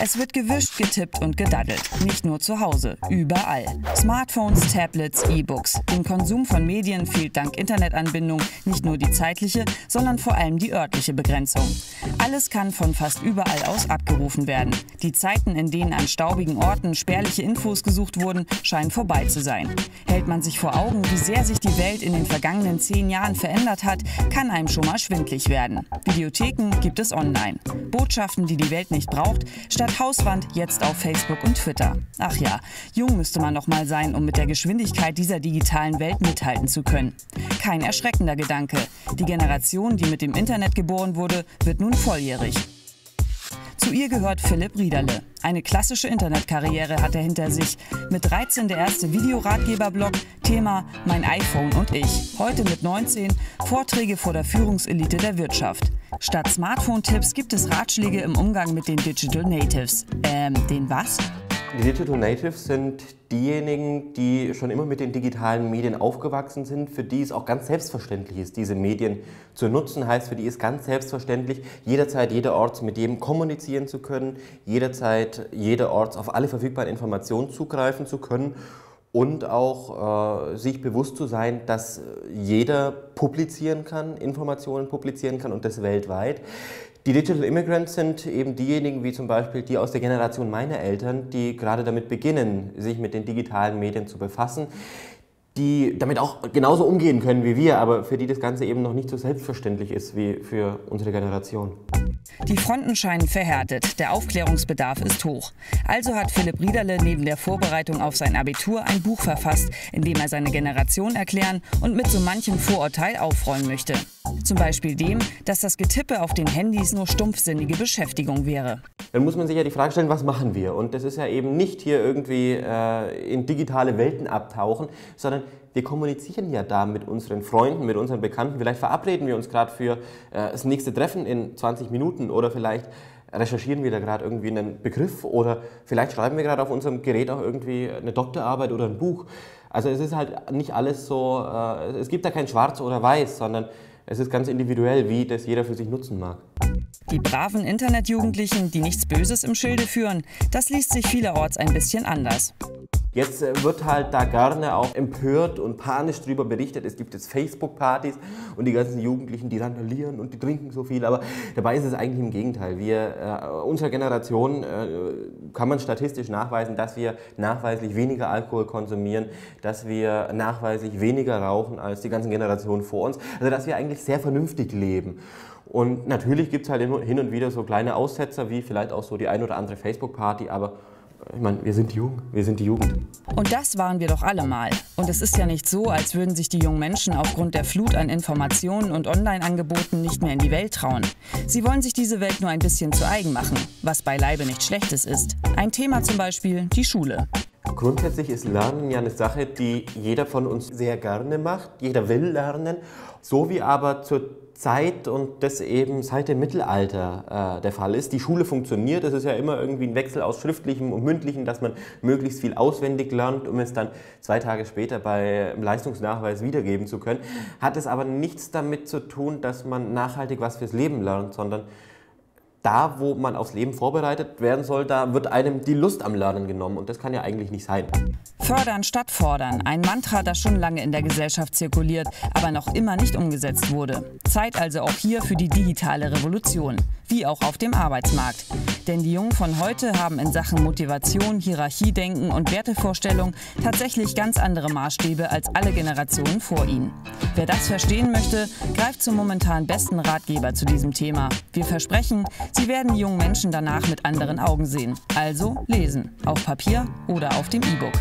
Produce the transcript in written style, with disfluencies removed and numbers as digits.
Es wird gewischt, getippt und gedaddelt. Nicht nur zu Hause, überall. Smartphones, Tablets, E-Books. Dem Konsum von Medien fehlt dank Internetanbindung nicht nur die zeitliche, sondern vor allem die örtliche Begrenzung. Alles kann von fast überall aus abgerufen werden. Die Zeiten, in denen an staubigen Orten spärliche Infos gesucht wurden, scheinen vorbei zu sein. Hält man sich vor Augen, wie sehr sich die Welt in den vergangenen 10 Jahren verändert hat, kann einem schon mal schwindlig werden. Videotheken gibt es online. Botschaften, die die Welt nicht braucht, statt Hauswand jetzt auf Facebook und Twitter. Ach ja, jung müsste man noch mal sein, um mit der Geschwindigkeit dieser digitalen Welt mithalten zu können. Kein erschreckender Gedanke. Die Generation, die mit dem Internet geboren wurde, wird nun volljährig. Zu ihr gehört Philipp Riederle. Eine klassische Internetkarriere hat er hinter sich. Mit 13 der erste Videoratgeberblog, Thema Mein iPhone und ich. Heute mit 19 Vorträge vor der Führungselite der Wirtschaft. Statt Smartphone-Tipps gibt es Ratschläge im Umgang mit den Digital Natives. Den was? Die Digital Natives sind diejenigen, die schon immer mit den digitalen Medien aufgewachsen sind, für die es auch ganz selbstverständlich ist, diese Medien zu nutzen. Heißt, für die ist ganz selbstverständlich, jederzeit, jederorts mit jedem kommunizieren zu können, jederzeit, jederorts auf alle verfügbaren Informationen zugreifen zu können und auch sich bewusst zu sein, dass jeder publizieren kann, Informationen publizieren kann und das weltweit. Die Digital Immigrants sind eben diejenigen, wie zum Beispiel die aus der Generation meiner Eltern, die gerade damit beginnen, sich mit den digitalen Medien zu befassen, die damit auch genauso umgehen können wie wir, aber für die das Ganze eben noch nicht so selbstverständlich ist wie für unsere Generation. Die Fronten scheinen verhärtet, der Aufklärungsbedarf ist hoch. Also hat Philipp Riederle neben der Vorbereitung auf sein Abitur ein Buch verfasst, in dem er seine Generation erklären und mit so manchem Vorurteil aufräumen möchte. Zum Beispiel dem, dass das Getippe auf den Handys nur stumpfsinnige Beschäftigung wäre. Dann muss man sich ja die Frage stellen, was machen wir? Und das ist ja eben nicht hier irgendwie in digitale Welten abtauchen, sondern wir kommunizieren ja da mit unseren Freunden, mit unseren Bekannten. Vielleicht verabreden wir uns gerade für das nächste Treffen in 20 Minuten oder vielleicht recherchieren wir da gerade irgendwie einen Begriff oder vielleicht schreiben wir gerade auf unserem Gerät auch irgendwie eine Doktorarbeit oder ein Buch. Also es ist halt nicht alles so, es gibt da kein Schwarz oder Weiß, sondern es ist ganz individuell, wie das jeder für sich nutzen mag. Die braven Internetjugendlichen, die nichts Böses im Schilde führen, das liest sich vielerorts ein bisschen anders. Jetzt wird halt da gerne auch empört und panisch darüber berichtet, es gibt jetzt Facebook-Partys und die ganzen Jugendlichen, die randalieren und die trinken so viel, aber dabei ist es eigentlich im Gegenteil. Unserer Generation kann man statistisch nachweisen, dass wir nachweislich weniger Alkohol konsumieren, dass wir nachweislich weniger rauchen als die ganzen Generationen vor uns, also dass wir eigentlich sehr vernünftig leben. Und natürlich gibt es halt hin und wieder so kleine Aussetzer, wie vielleicht auch so die ein oder andere Facebook-Party, aber ich meine, wir sind jung, wir sind die Jugend. Und das waren wir doch alle mal. Und es ist ja nicht so, als würden sich die jungen Menschen aufgrund der Flut an Informationen und Online-Angeboten nicht mehr in die Welt trauen. Sie wollen sich diese Welt nur ein bisschen zu eigen machen, was beileibe nichts Schlechtes ist. Ein Thema zum Beispiel die Schule. Grundsätzlich ist Lernen ja eine Sache, die jeder von uns sehr gerne macht. Jeder will lernen, so wie aber zur Zeit und das eben seit dem Mittelalter der Fall ist. Die Schule funktioniert, es ist ja immer irgendwie ein Wechsel aus Schriftlichem und Mündlichem, dass man möglichst viel auswendig lernt, um es dann 2 Tage später beim Leistungsnachweis wiedergeben zu können. Hat es aber nichts damit zu tun, dass man nachhaltig was fürs Leben lernt, sondern da, wo man aufs Leben vorbereitet werden soll, da wird einem die Lust am Lernen genommen und das kann ja eigentlich nicht sein. Fördern statt fordern, ein Mantra, das schon lange in der Gesellschaft zirkuliert, aber noch immer nicht umgesetzt wurde. Zeit also auch hier für die digitale Revolution, wie auch auf dem Arbeitsmarkt. Denn die Jungen von heute haben in Sachen Motivation, Hierarchiedenken und Wertevorstellung tatsächlich ganz andere Maßstäbe als alle Generationen vor ihnen. Wer das verstehen möchte, greift zum momentan besten Ratgeber zu diesem Thema. Wir versprechen, Sie werden die jungen Menschen danach mit anderen Augen sehen. Also lesen, auf Papier oder auf dem E-Book.